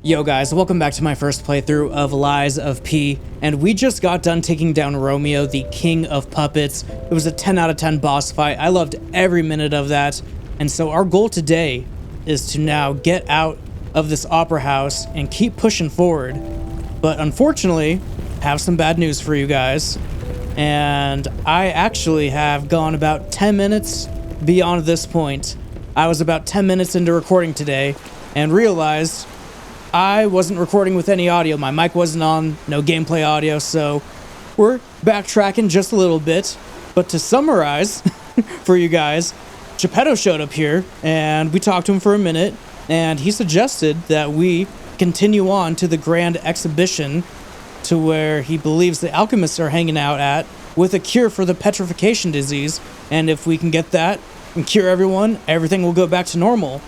Yo guys, welcome back to my first playthrough of Lies of P, and we just got done taking down Romeo, the king of puppets. It was a 10 out of 10 boss fight. I loved every minute of that, and so our goal today is to now get out of this opera house and keep pushing forward. But unfortunately, I have some bad news for you guys, and I actually have gone about 10 minutes beyond this point. I was about 10 minutes into recording today and realized I wasn't recording with any audio. My mic wasn't on, no gameplay audio, so we're backtracking just a little bit. But to summarize for you guys, Geppetto showed up here, and we talked to him for a minute, and he suggested that we continue on to the grand exhibition to where he believes the alchemists are hanging out at with a cure for the petrification disease, and if we can get that and cure everyone, everything will go back to normal.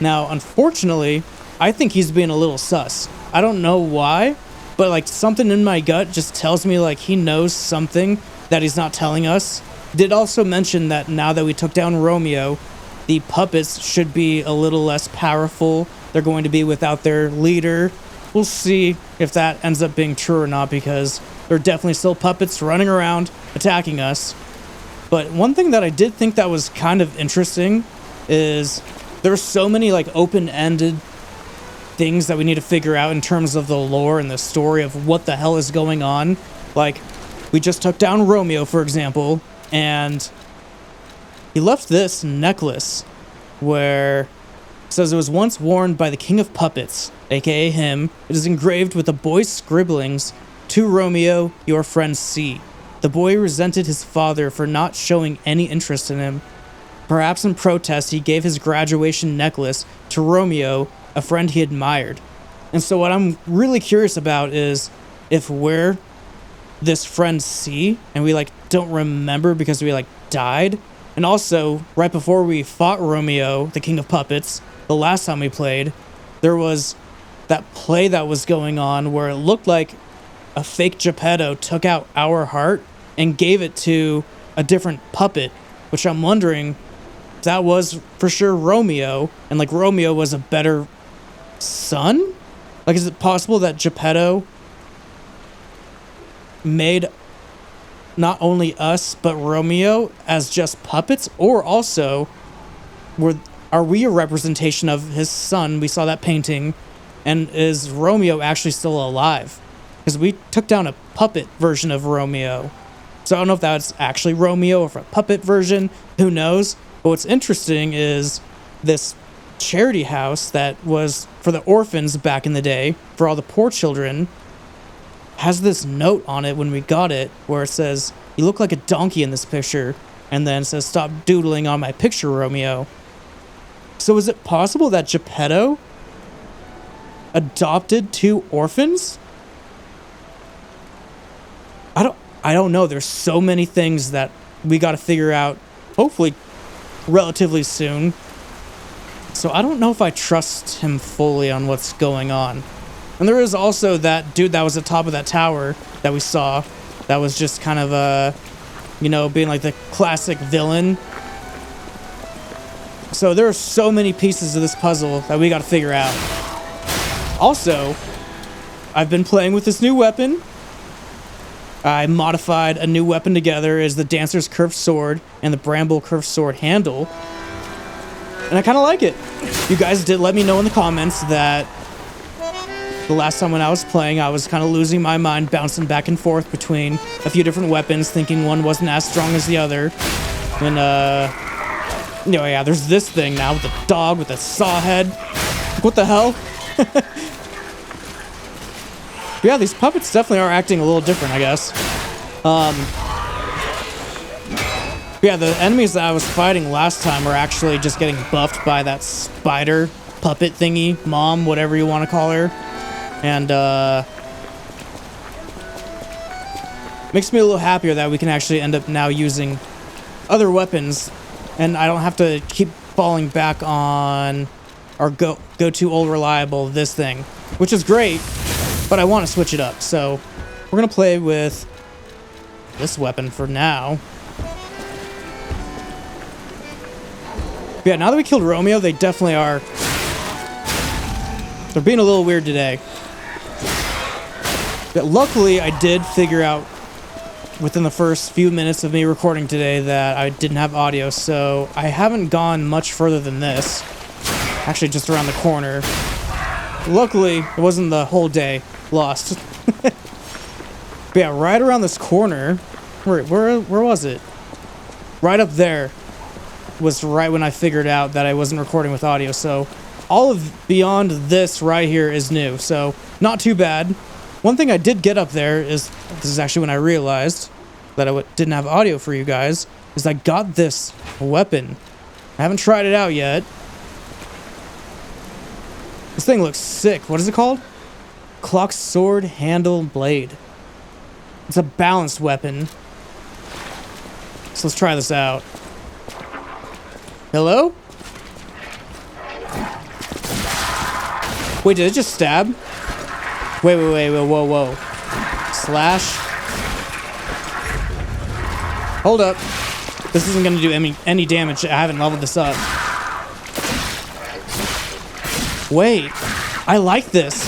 Now, unfortunately, I think he's being a little sus. I don't know why, but like something in my gut just tells me like he knows something that he's not telling us. Did also mention that now that we took down Romeo, the puppets should be a little less powerful. They're going to be without their leader. We'll see if that ends up being true or not, because there are definitely still puppets running around attacking us. But one thing that I did think that was kind of interesting is there are so many like open-ended things that we need to figure out in terms of the lore and the story of what the hell is going on. Like, we just took down Romeo, for example, and he left this necklace where it says it was once worn by the king of puppets, aka him. It is engraved with a boy's scribblings, "To Romeo, your friend C." The boy resented his father for not showing any interest in him. Perhaps in protest, he gave his graduation necklace to Romeo, a friend he admired. And so what I'm really curious about is if we're this friend C and we like don't remember because we like died. And also, right before we fought Romeo, the king of puppets, the last time we played, there was that play that was going on where it looked like a fake Geppetto took out our heart and gave it to a different puppet, which I'm wondering if that was for sure Romeo, and like Romeo was a better son? Like, is it possible that Geppetto made not only us but Romeo as just puppets? Or also, are we a representation of his son? We saw that painting, and is Romeo actually still alive? Because we took down a puppet version of Romeo, so I don't know if that's actually Romeo or if a puppet version, who knows. But what's interesting is this charity house that was for the orphans back in the day, for all the poor children, has this note on it when we got it where it says, "You look like a donkey in this picture," and then it says, "Stop doodling on my picture, Romeo." So is it possible that Geppetto adopted two orphans? I don't know. There's so many things that we got to figure out, hopefully relatively soon. So I don't know if I trust him fully on what's going on. And there is also that dude that was at the top of that tower that we saw that was just kind of, being like the classic villain. So there are so many pieces of this puzzle that we got to figure out. Also, I've been playing with this new weapon. I modified a new weapon together as the Dancer's Curved Sword and the Bramble Curved Sword handle. And I kind of like it. You guys did let me know in the comments that the last time when I was playing, I was kind of losing my mind, bouncing back and forth between a few different weapons, thinking one wasn't as strong as the other. And, there's this thing now with the dog with a saw head. What the hell? Yeah, these puppets definitely are acting a little different, I guess. Yeah, the enemies that I was fighting last time were actually just getting buffed by that spider puppet thingy, mom, whatever you want to call her. And, makes me a little happier that we can actually end up now using other weapons, and I don't have to keep falling back on our go-to old reliable, this thing, which is great, but I want to switch it up, so we're going to play with this weapon for now. Yeah, now that we killed Romeo, they definitely are They're being a little weird today. But luckily, I did figure out within the first few minutes of me recording today that I didn't have audio, so I haven't gone much further than this. Actually, just around the corner. Luckily, it wasn't the whole day lost. But yeah, right around this corner, where was it? Right up there was right when I figured out that I wasn't recording with audio, so all of beyond this right here is new, so not too bad. One thing I did get up there is, this is actually when I realized that I didn't have audio for you guys, is I got this weapon. I haven't tried it out yet. This thing looks sick. What is it called? Clock Sword Handle Blade. It's a balanced weapon. So let's try this out. Hello? Wait, did it just stab? Wait, whoa. Slash. Hold up. This isn't gonna do any damage. I haven't leveled this up. Wait, I like this.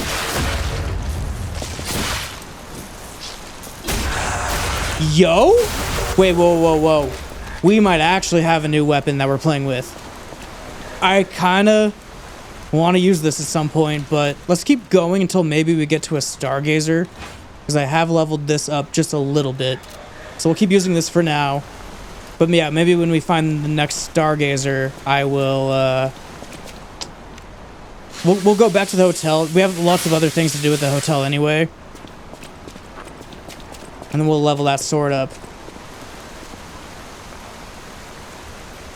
Yo? Wait, whoa. We might actually have a new weapon that we're playing with. I kinda want to use this at some point, but let's keep going until maybe we get to a Stargazer, because I have leveled this up just a little bit. So we'll keep using this for now. But yeah, maybe when we find the next Stargazer, I will, we'll go back to the hotel. We have lots of other things to do with the hotel anyway. And then we'll level that sword up.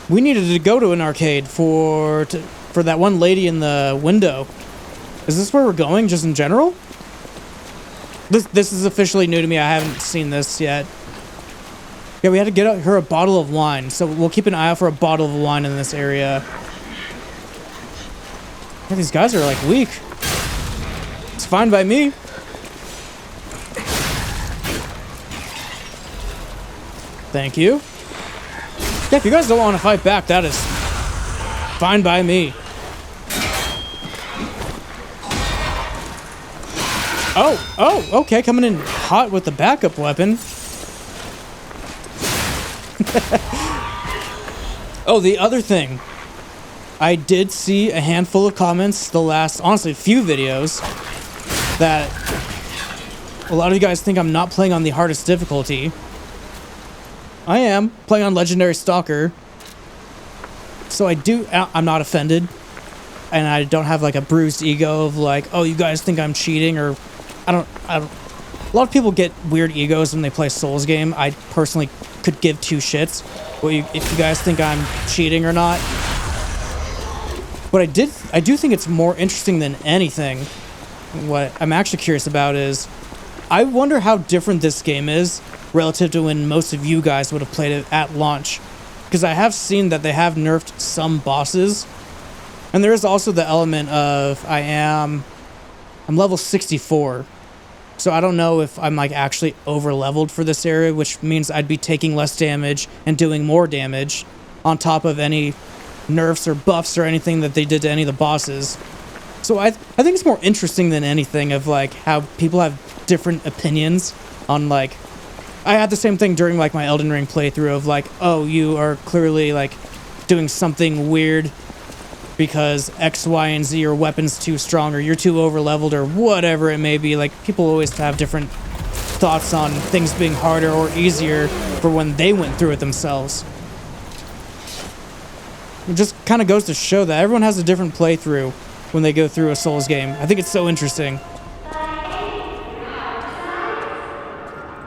We needed to go to an arcade for that one lady in the window. Is this where we're going, just in general? This is officially new to me. I haven't seen this yet. Yeah, we had to get her a bottle of wine, so we'll keep an eye out for a bottle of wine in this area. Yeah, these guys are like weak. It's fine by me. Thank you. Yeah, if you guys don't want to fight back, that is fine by me. Oh, okay, coming in hot with the backup weapon. Oh, the other thing. I did see a handful of comments the last, honestly, few videos that a lot of you guys think I'm not playing on the hardest difficulty. I am playing on Legendary Stalker. So I'm not offended. And I don't have like a bruised ego of like, oh, you guys think I'm cheating, or I don't. A lot of people get weird egos when they play Souls game. I personally could give two shits if you guys think I'm cheating or not. But I do think it's more interesting than anything. What I'm actually curious about is, I wonder how different this game is relative to when most of you guys would have played it at launch. Because I have seen that they have nerfed some bosses. And there is also the element of I'm level 64. So I don't know if I'm like actually over leveled for this area, which means I'd be taking less damage and doing more damage on top of any nerfs or buffs or anything that they did to any of the bosses. So I think it's more interesting than anything of like how people have different opinions on like, I had the same thing during like my Elden Ring playthrough of like, oh, you are clearly like doing something weird because X, Y, and Z, your weapon's too strong, or you're too over-leveled, or whatever it may be. Like, people always have different thoughts on things being harder or easier for when they went through it themselves. It just kind of goes to show that everyone has a different playthrough when they go through a Souls game. I think it's so interesting.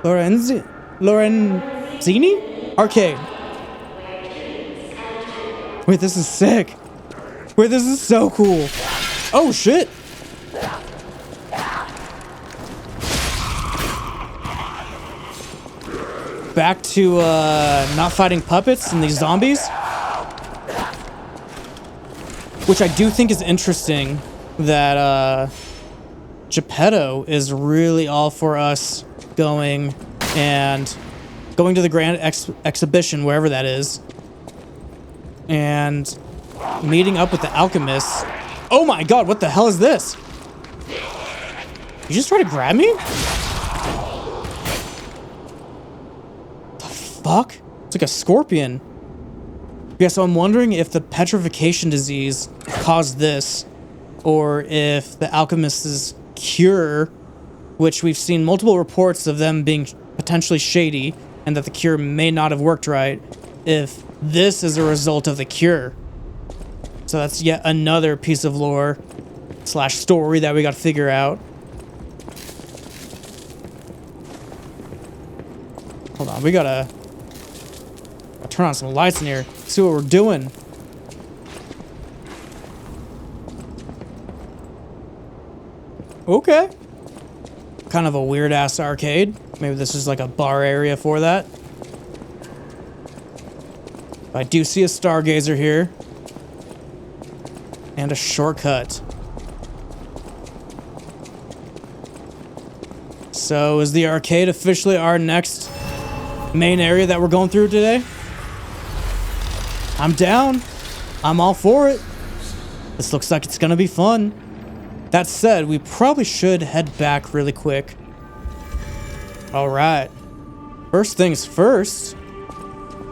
Lorenzini? Arcade. Wait, this is sick. Wait, this is so cool. Oh, shit. Back to not fighting puppets and these zombies. Which I do think is interesting that Geppetto is really all for us going to the Grand Exhibition, wherever that is, and meeting up with the alchemists. Oh my god, what the hell is this? You just try to grab me? The fuck? It's like a scorpion. Yeah, so I'm wondering if the petrification disease caused this, or if the alchemist's cure, which we've seen multiple reports of them being potentially shady, and that the cure may not have worked right, if this is a result of the cure. So that's yet another piece of lore / story that we got to figure out. Hold on, we gotta turn on some lights in here, see what we're doing. Okay. Kind of a weird ass arcade. Maybe this is like a bar area for that. I do see a stargazer here. And a shortcut. So is the arcade officially our next main area that we're going through today? I'm down. I'm all for it. This looks like it's gonna be fun. That said, we probably should head back really quick. All right. First things first.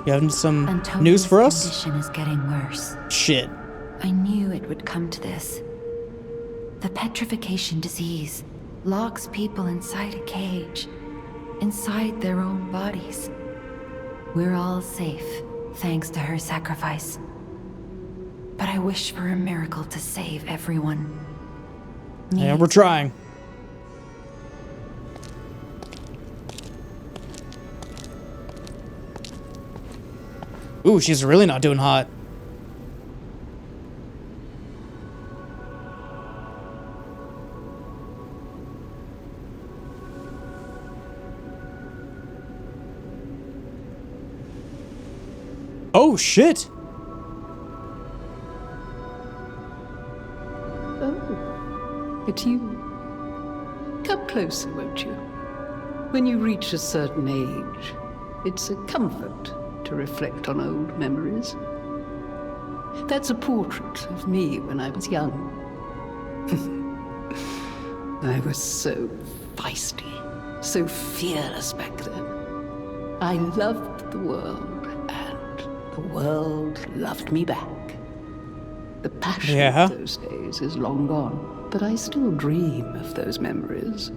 You have some Antonio's news for us? Condition is getting worse. Shit. I knew it would come to this. The petrification disease locks people inside a cage, inside their own bodies. We're all safe, thanks to her sacrifice. But I wish for a miracle to save everyone. Yeah, we're trying. Ooh, she's really not doing hot. Oh, shit! Oh, it's you. Come closer, won't you? When you reach a certain age, it's a comfort to reflect on old memories. That's a portrait of me when I was young. I was so feisty, so fearless back then. I loved the world, and the world loved me back. The passion of those days is long gone, but I still dream of those memories.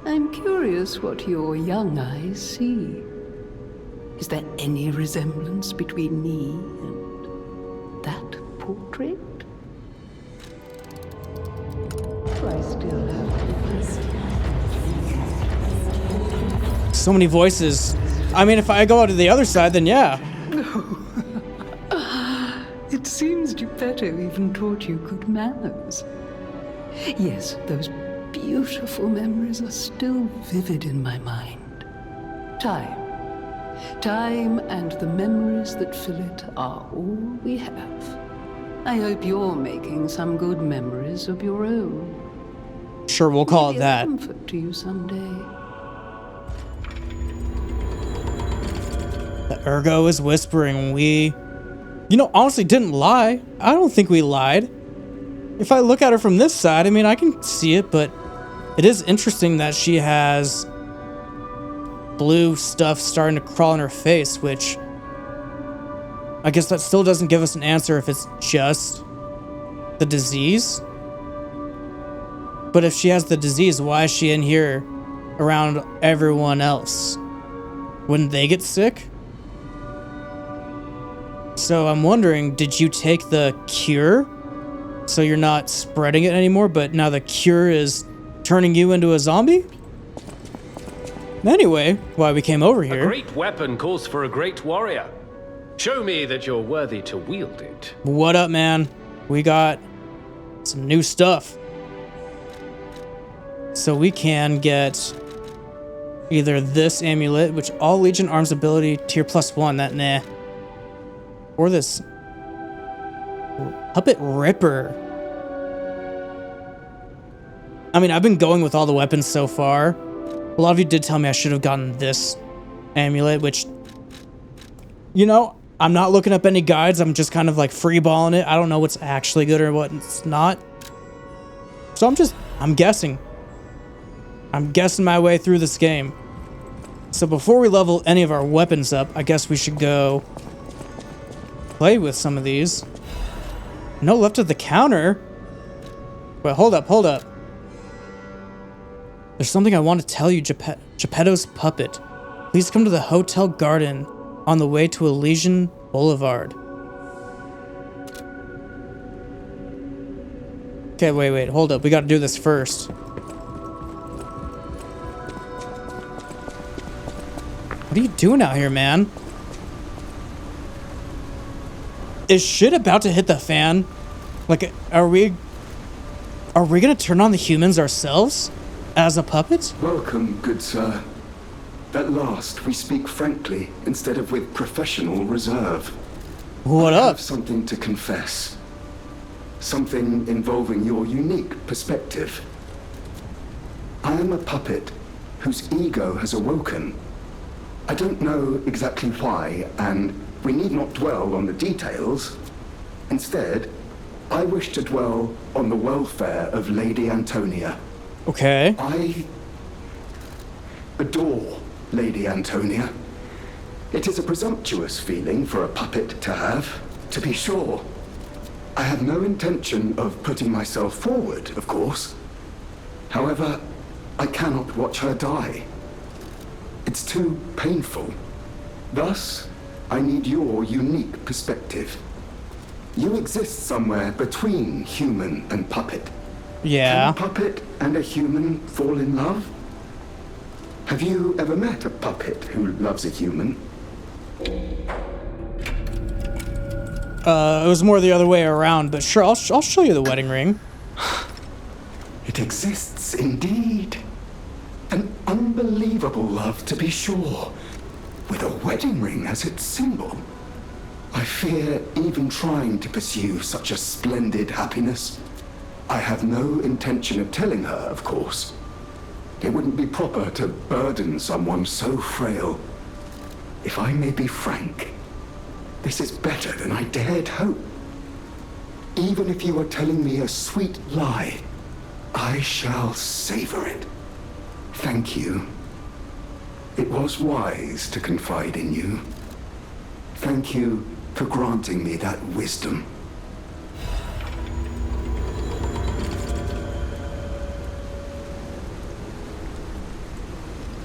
I'm curious what your young eyes see. Is there any resemblance between me and that portrait? Do I still have So many voices. I mean, if I go out to the other side, then yeah. It seems Geppetto even taught you good manners. Yes, those beautiful memories are still vivid in my mind. Time and the memories that fill it are all we have. I hope you're making some good memories of your own. Sure, we'll call it that. Comfort to you someday. The Ergo is whispering. We, honestly didn't lie. I don't think we lied. If I look at her from this side, I mean, I can see it, but it is interesting that she has blue stuff starting to crawl in her face, which I guess that still doesn't give us an answer if it's just the disease. But if she has the disease, why is she in here around everyone else? Wouldn't they get sick? So I'm wondering, did you take the cure so you're not spreading it anymore, but now the cure is turning you into a zombie? Anyway, why we came over here. A great weapon calls for a great warrior. Show me that you're worthy to wield it. What up, man? We got some new stuff. So we can get either this amulet, which all Legion arms ability tier +1, that nah. Or this Puppet Ripper. I mean, I've been going with all the weapons so far. A lot of you did tell me I should have gotten this amulet, which, I'm not looking up any guides. I'm just kind of like freeballing it. I don't know what's actually good or what's not. So I'm guessing. I'm guessing my way through this game. So before we level any of our weapons up, I guess we should go play with some of these. No left of the counter. Wait, hold up, hold up. There's something I want to tell you, Geppetto's puppet. Please come to the Hotel Garden on the way to Elysian Boulevard. Okay, wait, hold up. We gotta do this first. What are you doing out here, man? Is shit about to hit the fan? Like, are we gonna turn on the humans ourselves? As a puppet? Welcome, good sir. At last, we speak frankly instead of with professional reserve. What I up? have something to confess. Something involving your unique perspective. I am a puppet whose ego has awoken. I don't know exactly why, and we need not dwell on the details. Instead, I wish to dwell on the welfare of Lady Antonia. Okay. I adore Lady Antonia. It is a presumptuous feeling for a puppet to have, to be sure. I have no intention of putting myself forward, of course. However, I cannot watch her die. It's too painful. Thus, I need your unique perspective. You exist somewhere between human and puppet. Yeah. Can a puppet and a human fall in love? Have you ever met a puppet who loves a human? It was more the other way around, but sure, I'll show you the wedding ring. It exists indeed. An unbelievable love, to be sure, with a wedding ring as its symbol. I fear even trying to pursue such a splendid happiness. I have no intention of telling her, of course. It wouldn't be proper to burden someone so frail. If I may be frank, this is better than I dared hope. Even if you are telling me a sweet lie, I shall savor it. Thank you. It was wise to confide in you. Thank you for granting me that wisdom.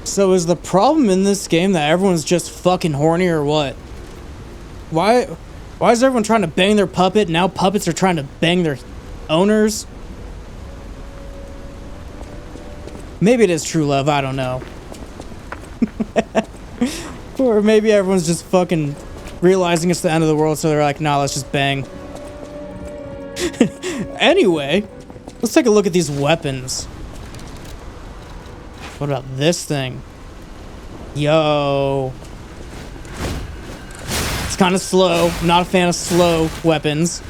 So is the problem in this game that everyone's just fucking horny or what? Why is everyone trying to bang their puppet? Now puppets are trying to bang their owners? Maybe it is true love, I don't know. Or maybe everyone's just fucking realizing it's the end of the world, so they're like, nah, let's just bang. Anyway, let's take a look at these weapons. What about this thing? Yo. It's kind of slow. Not a fan of slow weapons.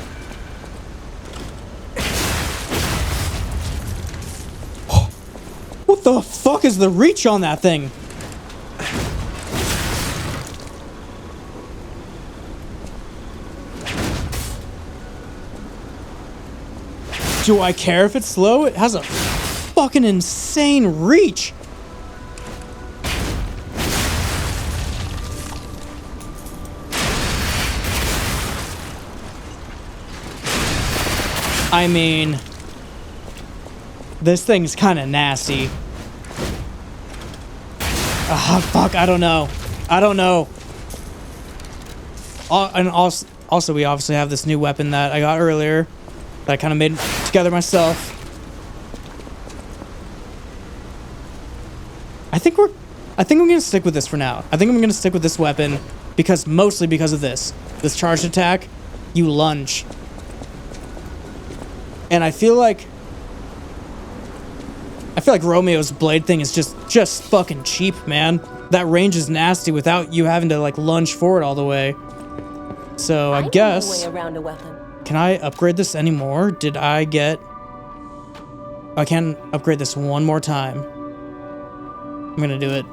What the fuck is the reach on that thing? Do I care if it's slow? It has a fucking insane reach. I mean, this thing's kind of nasty. Ah, fuck, I don't know. And also, we obviously have this new weapon that I got earlier that I kind of made together myself. I think I'm gonna stick with this for now. I think I'm gonna stick with this weapon mostly because of this charged attack. You lunge. And I feel like Romeo's blade thing is just fucking cheap, man. That range is nasty without you having to like lunge forward all the way. So I guess, way around a weapon. Can I upgrade this anymore? Did I get? I can upgrade this one more time. I'm gonna do it.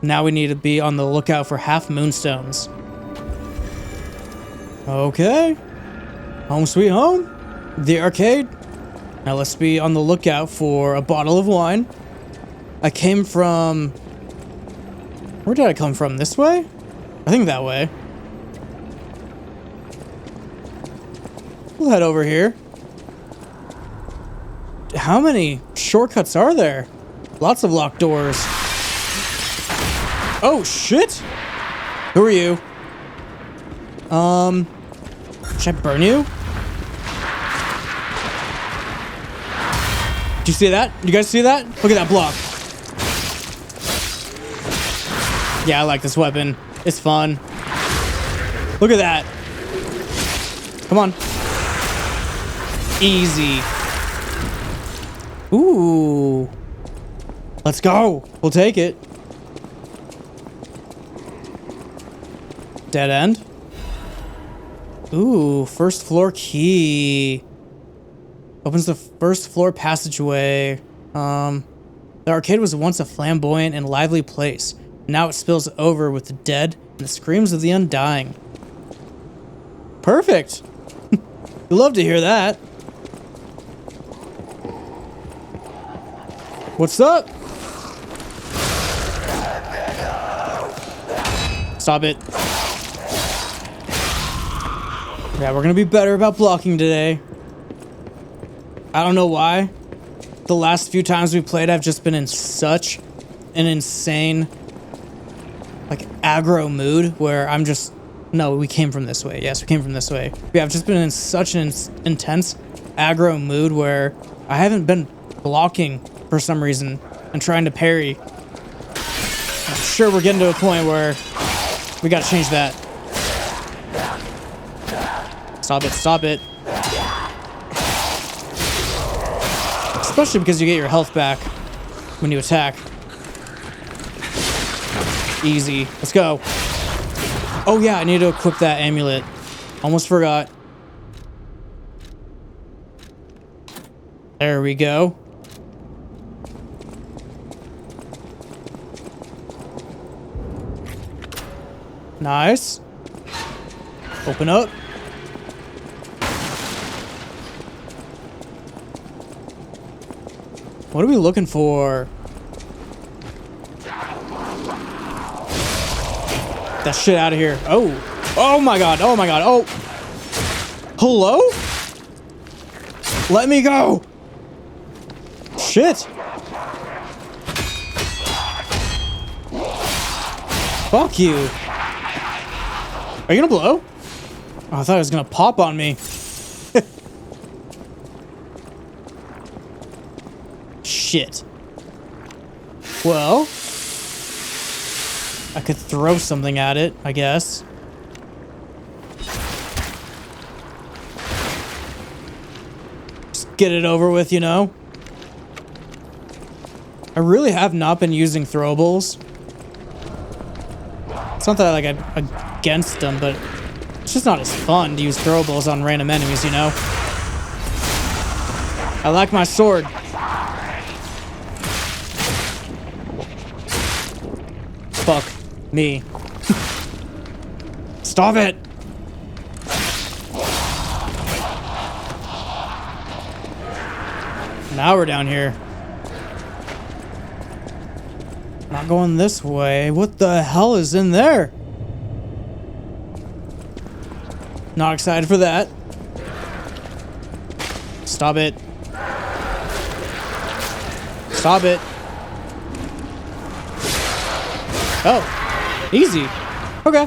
Now we need to be on the lookout for half moonstones. Okay. Home sweet home. the arcade. Now let's be on the lookout for a bottle of wine. I came from... Where did I come from? This way? I think that way. We'll head over here. How many shortcuts are there? Lots of locked doors. Oh, shit! Who are you? Should I burn you? Did you see that? You guys see that? Look at that block. Yeah, I like this weapon. It's fun. Look at that. Come on. Easy. Ooh. Let's go. We'll take it. Dead end. Ooh, first floor key. Opens the first floor passageway. The arcade was once a flamboyant and lively place. Now it spills over with the dead and the screams of the undying. Perfect. You love to hear that. What's up? Stop it. Yeah, we're gonna be better about blocking today. I don't know why. The last few times we played, I've just been in such an insane, like, aggro mood where I'm just... No, we came from this way. Yes, we came from this way. Yeah, I've just been in such an intense aggro mood where I haven't been blocking for some reason and trying to parry. I'm sure we're getting to a point where we gotta change that. Stop it, stop it. Especially because you get your health back when you attack. Easy. Let's go. Oh yeah, I need to equip that amulet. Almost forgot. There we go. Nice. Open up. What are we looking for? That shit out of here. Oh. Oh my god. Oh my god. Oh. Hello? Let me go. Shit. Fuck you. Are you gonna blow? Oh, I thought it was gonna pop on me. Shit. Well, I could throw something at it, I guess. Just get it over with, you know? I really have not been using throwables. It's not that I'm against them, but it's just not as fun to use throwables on random enemies, you know? I like my sword. Fuck me. Stop it! Now we're down here. Not going this way. What the hell is in there? Not excited for that. Stop it. Stop it. Oh, easy. Okay.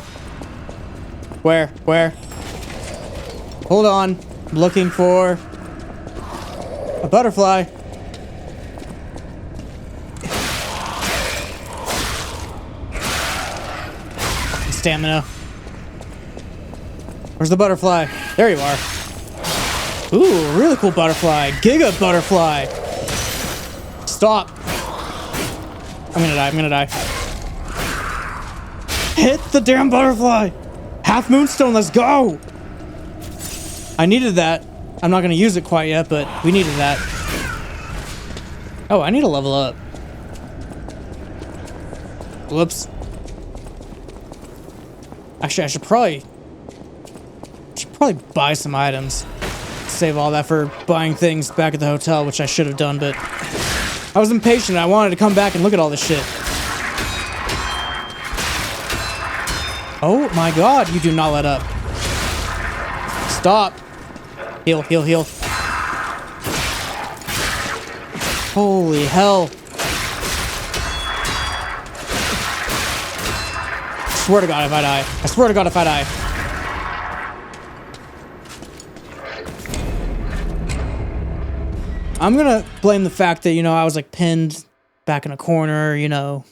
Where? Hold on. I'm looking for a butterfly. Stamina. Where's the butterfly? There you are. Ooh, really cool butterfly. Giga butterfly. Stop. I'm gonna die. Hit the damn butterfly! Half moonstone, let's go! I needed that. I'm not gonna use it quite yet, but we needed that. Oh, I need to level up. Whoops. Actually, I should probably buy some items. save all that for buying things back at the hotel, which I should have done, but I was impatient. I wanted to come back and look at all this shit. Oh my god, you do not let up. Stop. Heal, heal, heal. Holy hell. I swear to god if I die. I swear to god if I die. I'm gonna blame the fact that, you know, I was like pinned back in a corner, you know.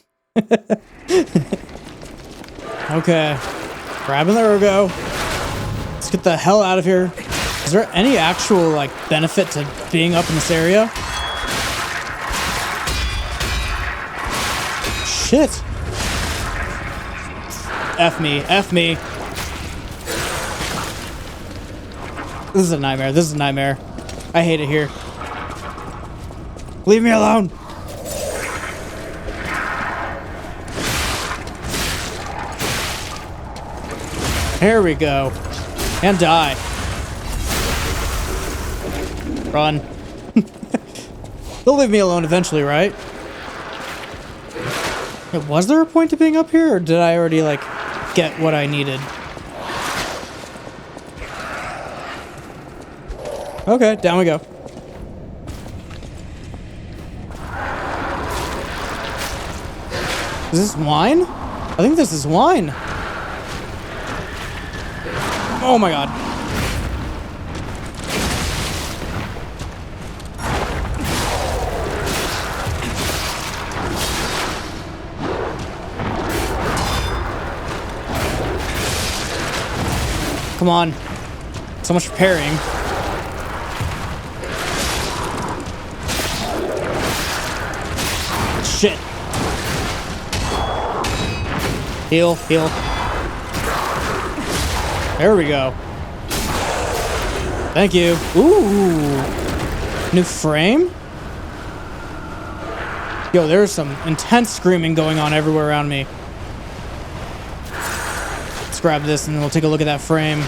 Okay. Grabbing the ergo. Let's get the hell out of here. Is there any actual, like, benefit to being up in this area? Shit. F me. F me. This is a nightmare. This is a nightmare. I hate it here. Leave me alone. Here we go. And die. Run. They'll leave me alone eventually, right? Wait, was there a point to being up here, or did I already, like, get what I needed? Okay, down we go. Is this wine? I think this is wine. Oh my god. Come on. So much for parrying. Shit. Heal, heal. There we go. Thank you. Ooh. New frame? Yo, there's some intense screaming going on everywhere around me. Let's grab this and we'll take a look at that frame.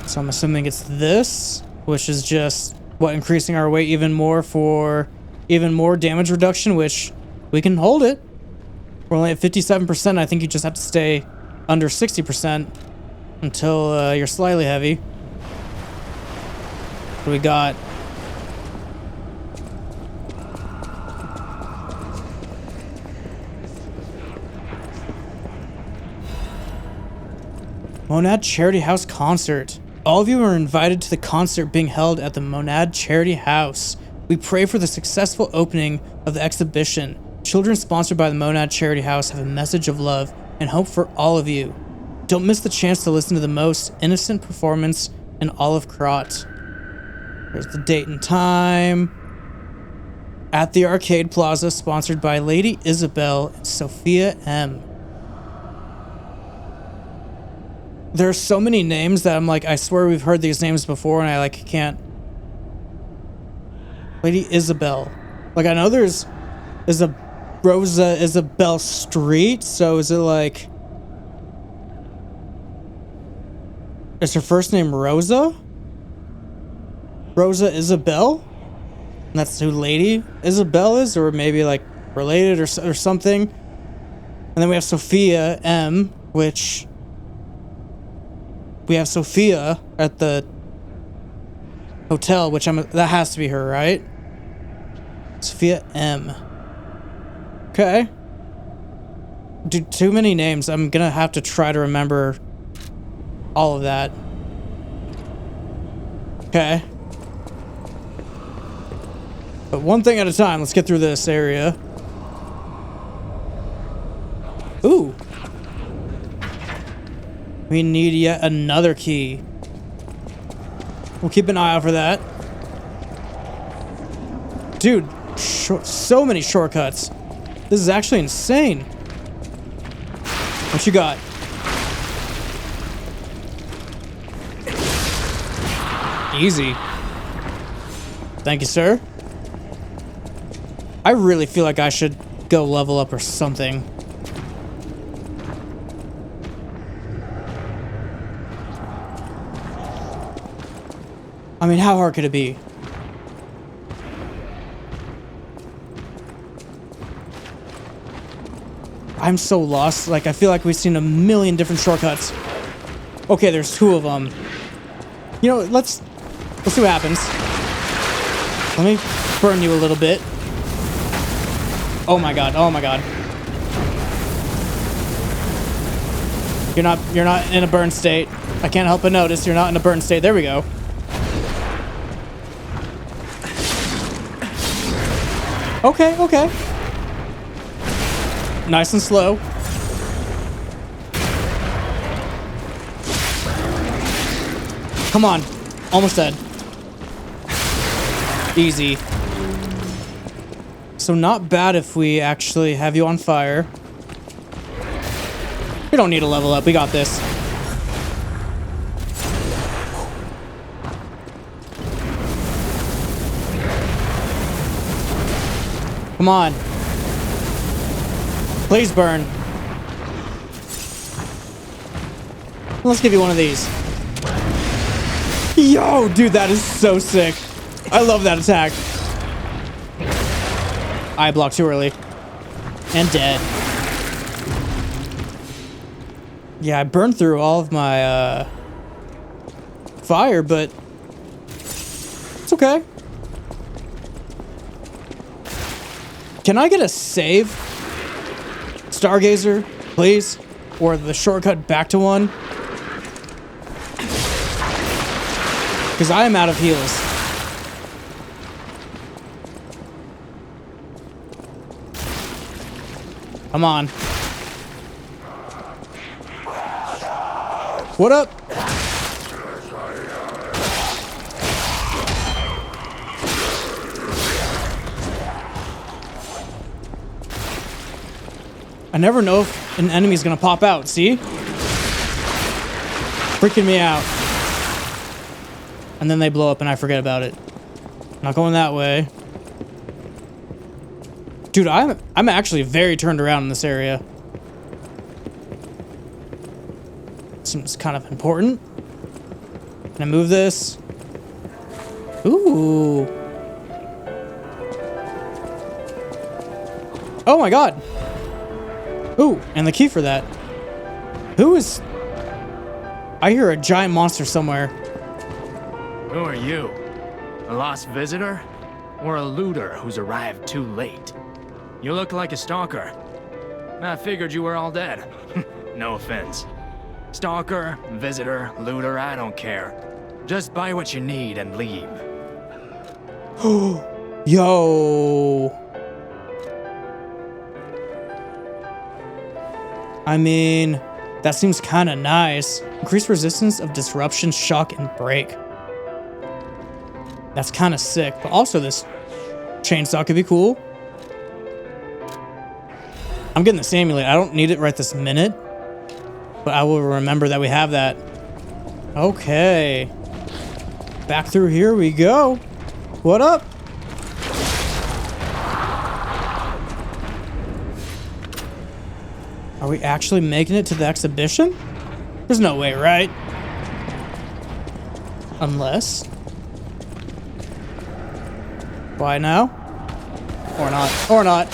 So I'm assuming it's this, which is just, what, increasing our weight even more for even more damage reduction, which we can hold it. We're only at 57%. I think you just have to stay under 60% until you're slightly heavy. What do we got? Monad Charity House concert. All of you are invited to the concert being held at the Monad Charity House. We pray for the successful opening of the exhibition. Children sponsored by the Monad Charity House have a message of love and hope for all of you. Don't miss the chance to listen to the most innocent performance in all of Krat. There's the date and time. At the Arcade Plaza, sponsored by Lady Isabel and Sophia M. There are so many names that I'm like, I swear we've heard these names before and I like can't. Lady Isabel. Like I know there's a Rosa Isabel Street, so is it like, is her first name Rosa? Rosa Isabel? And that's who Lady Isabel is, or maybe like related or something. And then we have Sophia M, which we have Sophia at the hotel, which that has to be her, right? Sophia M. Okay. Dude, too many names. I'm gonna have to try to remember all of that. Okay. But one thing at a time. Let's get through this area. Ooh. We need yet another key. We'll keep an eye out for that. Dude, so many shortcuts. This is actually insane. What you got? Easy. Thank you, sir. I really feel like I should go level up or something. I mean, how hard could it be? I'm so lost. Like, I feel like we've seen a million different shortcuts. Okay, there's 2 of them. You know, let's see what happens. Let me burn you a little bit. Oh my god, oh my god. You're not in a burn state. I can't help but notice you're not in a burn state. There we go. Okay, okay. Nice and slow. Come on. Almost dead. Easy. So not bad if we actually have you on fire. We don't need to level up. We got this. Come on. Please burn. Let's give you one of these. Yo, dude, that is so sick. I love that attack. I blocked too early. And dead. Yeah, I burned through all of my fire, but it's okay. Can I get a save? Stargazer, please? Or the shortcut back to 1? Because I am out of heals. Come on. What up? I never know if an enemy's gonna pop out, see? Freaking me out. And then they blow up and I forget about it. Not going that way. Dude, I'm actually very turned around in this area. Seems kind of important. Can I move this? Ooh. Oh my god. Ooh, and the key for that. Who is... I hear a giant monster somewhere. Who are you? A lost visitor? Or a looter who's arrived too late? You look like a stalker. I figured you were all dead. No offense. Stalker, visitor, looter, I don't care. Just buy what you need and leave. Yo. I mean, that seems kind of nice. Increased resistance of disruption, shock, and break. That's kind of sick. But also this chainsaw could be cool. I'm getting the Samulate. I don't need it right this minute. But I will remember that we have that. Okay. Back through here we go. What up? Are we actually making it to the exhibition? There's no way, right? Unless... Why now? Or not. Or not.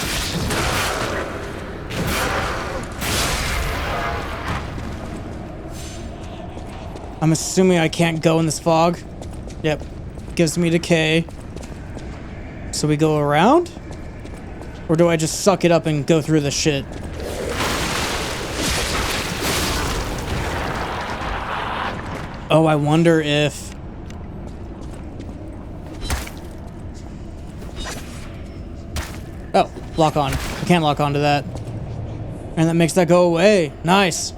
I'm assuming I can't go in this fog. Yep. Gives me decay. So we go around? Or do I just suck it up and go through the shit? Oh, I wonder if... Oh, lock on. I can't lock onto that. And that makes that go away. Nice.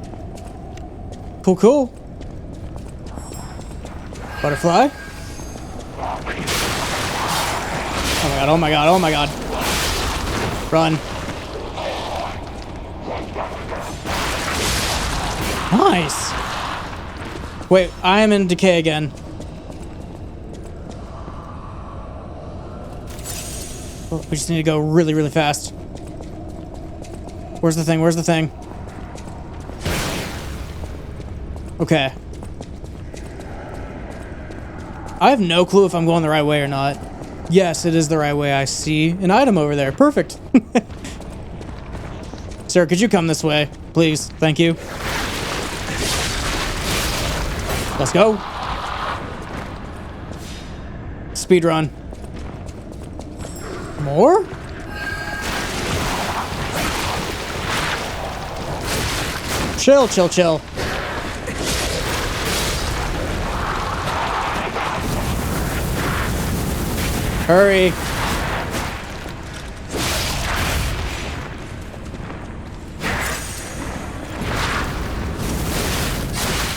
Cool, cool. Butterfly. Oh my god, oh my god, oh my god. Run. Nice. Wait, I am in decay again. Oh, we just need to go really, really fast. Where's the thing? Where's the thing? Okay. I have no clue if I'm going the right way or not. Yes, it is the right way. I see an item over there. Perfect. Sir, could you come this way, please? Thank you. Let's go. Speed run. More? Chill, chill, chill. Hurry.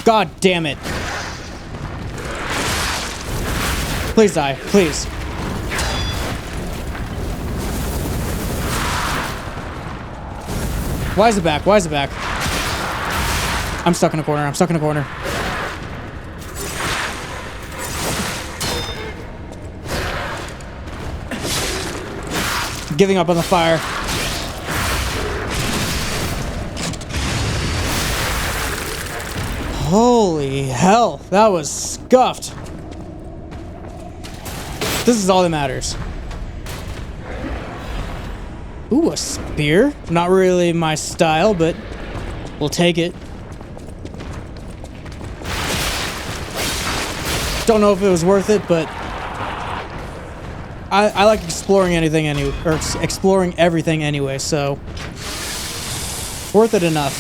God damn it. Please die, please. Why is it back? Why is it back? I'm stuck in a corner. I'm stuck in a corner. Giving up on the fire. Holy hell, that was scuffed. This is all that matters. Ooh, a spear. Not really my style, but we'll take it. Don't know if it was worth it, but I like exploring anything exploring everything anyway, so worth it enough.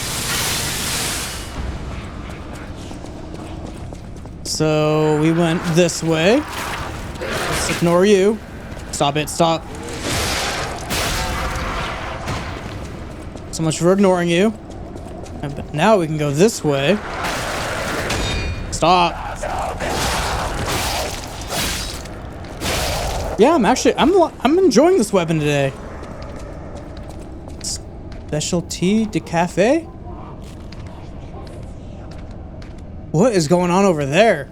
So we went this way. Let's ignore you. Stop it, stop. So much for ignoring you. And now we can go this way. Stop. Yeah, I'm enjoying this weapon today. Specialty de cafe? What is going on over there?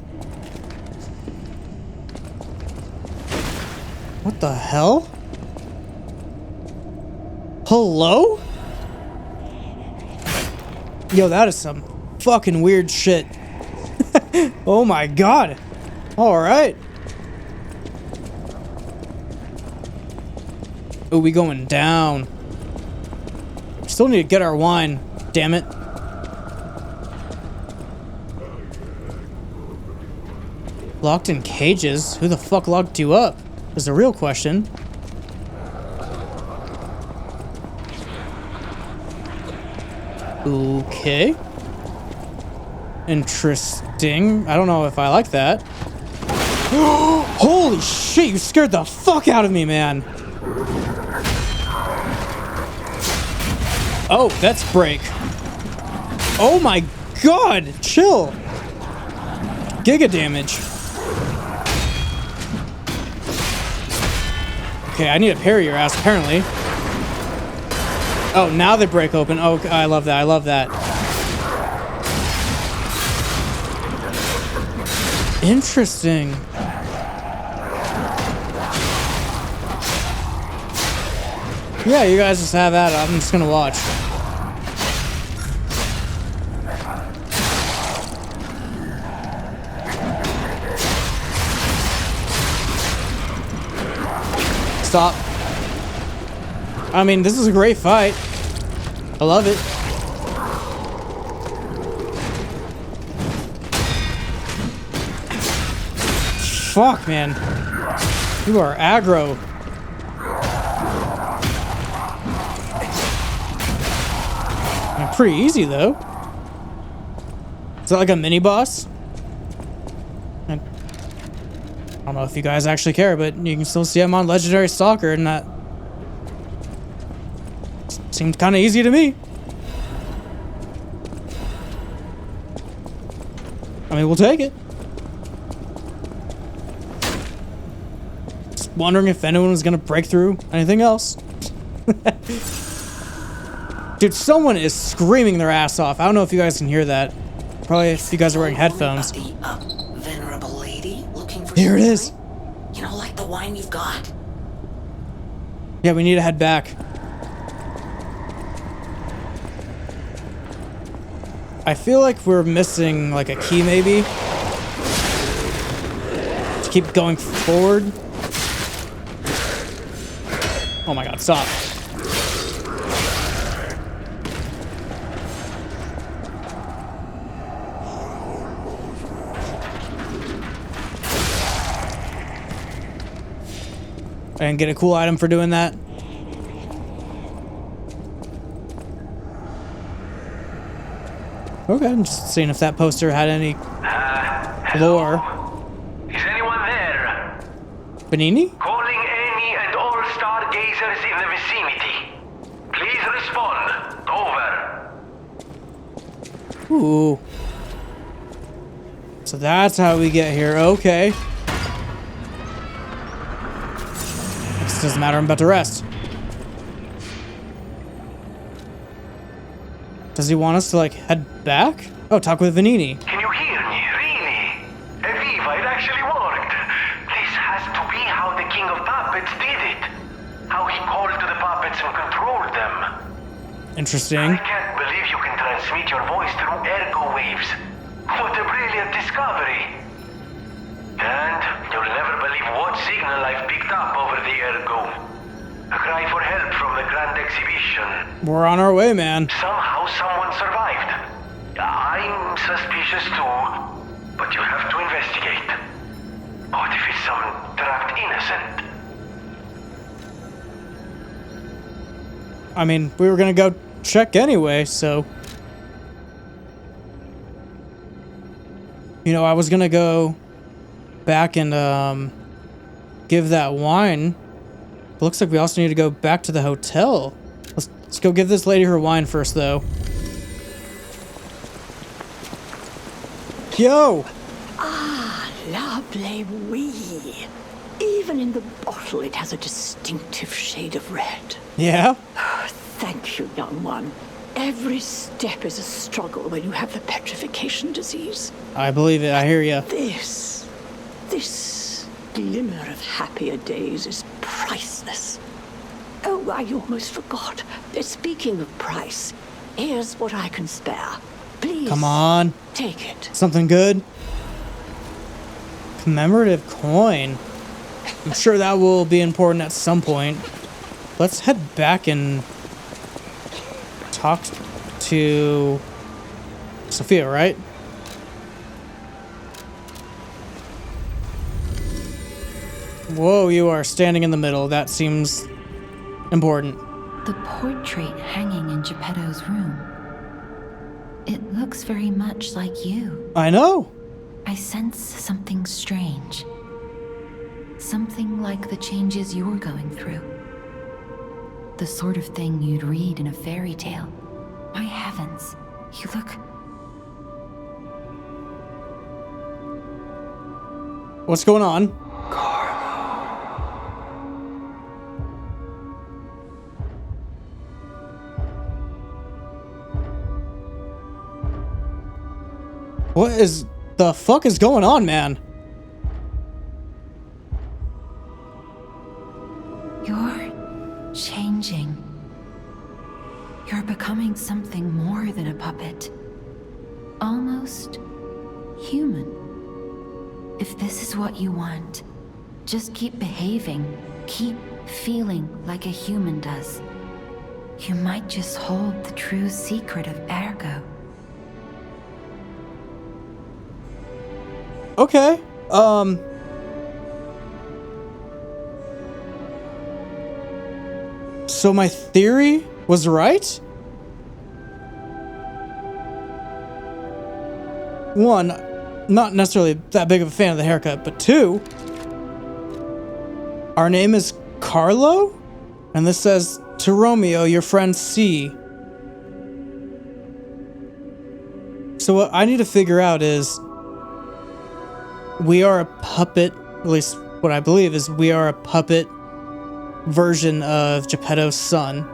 What the hell? Hello? Yo, that is some fucking weird shit. Oh my god. All right. Oh, we going down. Still need to get our wine. Damn it. Locked in cages? Who the fuck locked you up? Is the real question. Okay. Interesting. I don't know if I like that. Holy shit, you scared the fuck out of me, man. Oh, that's break. Oh my god, chill. Giga damage. Okay, I need to parry your ass, apparently. Oh, now they break open. Oh, I love that. I love that. Interesting. Yeah, you guys just have at it. I'm just gonna watch. Stop. I mean, this is a great fight. I love it. Fuck, man. You are aggro. Pretty easy, though. Is that like a mini boss? I don't know if you guys actually care, but you can still see I'm on Legendary Stalker, and that seemed kind of easy to me. I mean, we'll take it. Just wondering if anyone was gonna break through anything else. Dude, someone is screaming their ass off. I don't know if you guys can hear that. Probably if you guys are wearing headphones. Venerable lady looking for Here it is. You know, like the wine you've got. Yeah, we need to head back. I feel like we're missing like a key maybe. keep going forward. Oh my god, stop. And get a cool item for doing that. Okay, I'm just seeing if that poster had any lore. Is anyone there? Benini? Calling any and all stargazers in the vicinity. Please respond. Over. Ooh. So that's how we get here. Okay. This doesn't matter. I'm about to rest. Does he want us to, like, head back? Oh, talk with Venini. Can you hear me? Really? Eviva, it actually worked. This has to be how the King of Puppets did it. How he called to the puppets and controlled them. Interesting. I can't believe you can transmit your voice through ergo waves. What a brilliant discovery. And you'll never believe what signal I've picked up over the ergo. A cry for help from the Grand Exhibition. We're on our way, man. Somehow someone survived. I'm suspicious too, but you'll have to investigate. What if it's some trapped innocent? I mean, we were gonna go check anyway, so... You know, I was gonna go back and, give that wine. But looks like we also need to go back to the hotel. Let's go give this lady her wine first, though. Yo! Ah, lovely wee. Even in the bottle, it has a distinctive shade of red. Yeah? Thank you, young one. Every step is a struggle when you have the petrification disease. I believe it. I hear ya. This glimmer of happier days is priceless. Oh, I almost forgot. Speaking of price, here's what I can spare. Please. Come on. Take it. Something good. Commemorative coin. I'm sure that will be important at some point. Let's head back and talk to Sophia, right? Whoa, you are standing in the middle. That seems important. The portrait hanging in Geppetto's room. It looks very much like you. I know. I sense something strange. Something like the changes you're going through. The sort of thing you'd read in a fairy tale. My heavens, you look... What's going on? What is the fuck is going on, man? You're changing. You're becoming something more than a puppet. Almost human. If this is what you want, just keep behaving. Keep feeling like a human does. You might just hold the true secret of Ergo. Okay. So my theory was right? One, not necessarily that big of a fan of the haircut, but two, our name is Carlo? And this says, to Romeo, your friend C. So what I need to figure out is, we are a puppet, at least what I believe is we are a puppet version of Geppetto's son.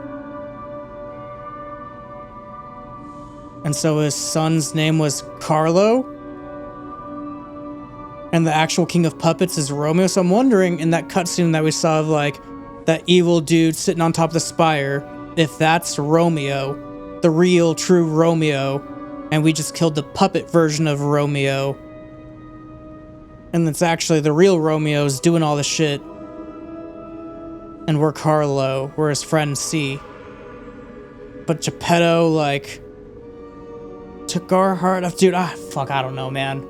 And so his son's name was Carlo. And the actual king of puppets is Romeo. So I'm wondering, in that cutscene that we saw of, like, that evil dude sitting on top of the spire, if that's Romeo, the real, true Romeo, and we just killed the puppet version of Romeo. And it's actually the real Romeo's doing all the shit. And we're Carlo, we're his friend C. But Geppetto, like, took our heart off. Dude, fuck, I don't know, man.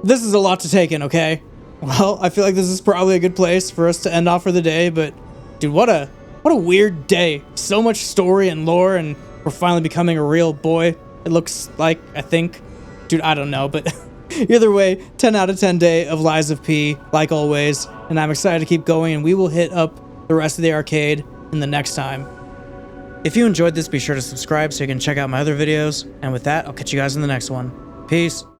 This is a lot to take in, okay? Well, I feel like this is probably a good place for us to end off for the day, but dude, what a weird day. So much story and lore, and we're finally becoming a real boy. It looks like, I think. Dude, I don't know, but either way, 10 out of 10 day of Lies of P, like always, and I'm excited to keep going, and we will hit up the rest of the arcade in the next time. If you enjoyed this, be sure to subscribe so you can check out my other videos, and with that, I'll catch you guys in the next one. Peace.